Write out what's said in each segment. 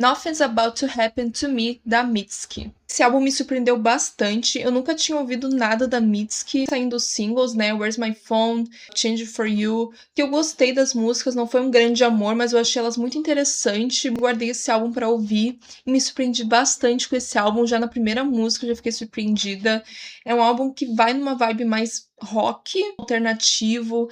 Nothing's About to Happen to Me, da Mitski. Esse álbum me surpreendeu bastante, eu nunca tinha ouvido nada da Mitski, saindo singles, né, Where's My Phone, Change For You, que eu gostei das músicas, não foi um grande amor, mas eu achei elas muito interessantes, guardei esse álbum pra ouvir e me surpreendi bastante com esse álbum, já na primeira música eu já fiquei surpreendida. É um álbum que vai numa vibe mais rock, alternativo,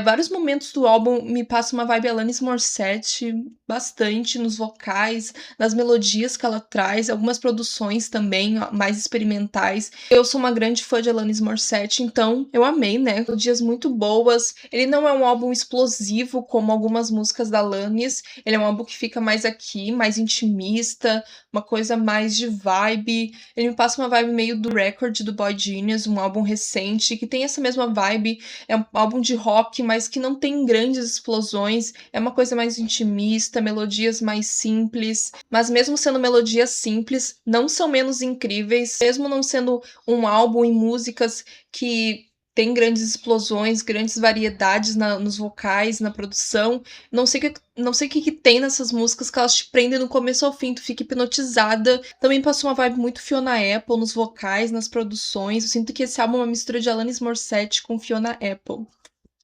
vários momentos do álbum me passa uma vibe Alanis Morissette, bastante nos vocais, nas melodias que ela traz, algumas produções também mais experimentais. Eu sou uma grande fã de Alanis Morissette, então eu amei, né? Melodias muito boas. Ele não é um álbum explosivo como algumas músicas da Alanis, ele é um álbum que fica mais aqui, mais intimista, uma coisa mais de vibe. Ele me passa uma vibe meio do Record do Boy Genius, um álbum recente que tem essa mesma vibe. É um álbum de rock, mas que não tem grandes explosões. É uma coisa mais intimista, melodias mais simples. Mas mesmo sendo melodias simples, não são menos incríveis. Mesmo não sendo um álbum e músicas que tem grandes explosões, grandes variedades nos vocais, na produção. Não sei o que tem nessas músicas que elas te prendem do começo ao fim, tu fica hipnotizada. Também passou uma vibe muito Fiona Apple nos vocais, nas produções. Eu sinto que esse álbum é uma mistura de Alanis Morissette com Fiona Apple.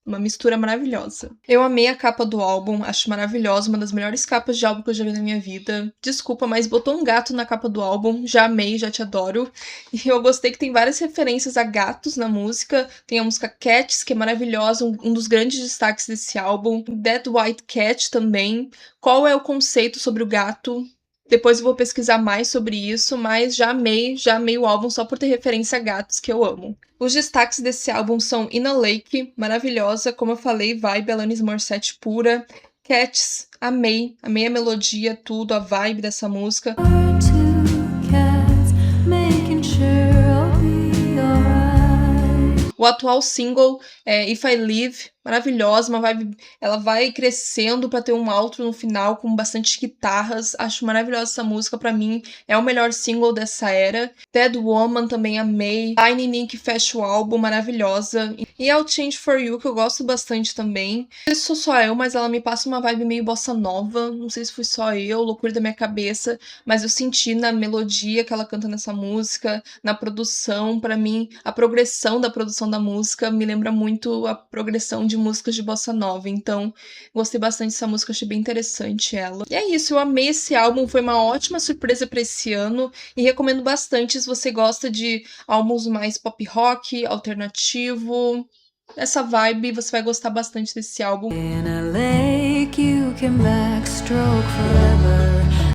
Uma mistura maravilhosa. Eu amei a capa do álbum, acho maravilhosa, uma das melhores capas de álbum que eu já vi na minha vida. Desculpa, mas botou um gato na capa do álbum, já amei, já te adoro. E eu gostei que tem várias referências a gatos na música. Tem a música Cats, que é maravilhosa, um dos grandes destaques desse álbum. Dead White Cat também. Qual é o conceito sobre o gato? Depois eu vou pesquisar mais sobre isso, mas já amei o álbum só por ter referência a gatos, que eu amo. Os destaques desse álbum são In a Lake, maravilhosa, como eu falei, vibe Alanis Morissette pura. Cats, amei a melodia, tudo, a vibe dessa música. O atual single é If I Live, maravilhosa, uma vibe, ela vai crescendo pra ter um outro no final com bastante guitarras. Acho maravilhosa essa música, pra mim é o melhor single dessa era. Dead Woman também amei. Tiny Nick fecha o álbum, maravilhosa. E I'll Change For You, que eu gosto bastante também. Não sei se sou só eu, mas ela me passa uma vibe meio bossa nova. Não sei se foi só eu, loucura da minha cabeça, mas eu senti na melodia que ela canta nessa música, na produção, pra mim, a progressão da produção da música me lembra muito a progressão de músicas de bossa nova, então gostei bastante dessa música, achei bem interessante ela. E é isso, eu amei esse álbum, foi uma ótima surpresa pra esse ano e recomendo bastante se você gosta de álbuns mais pop rock, alternativo, essa vibe, você vai gostar bastante desse álbum. In a lake you can backstroke forever.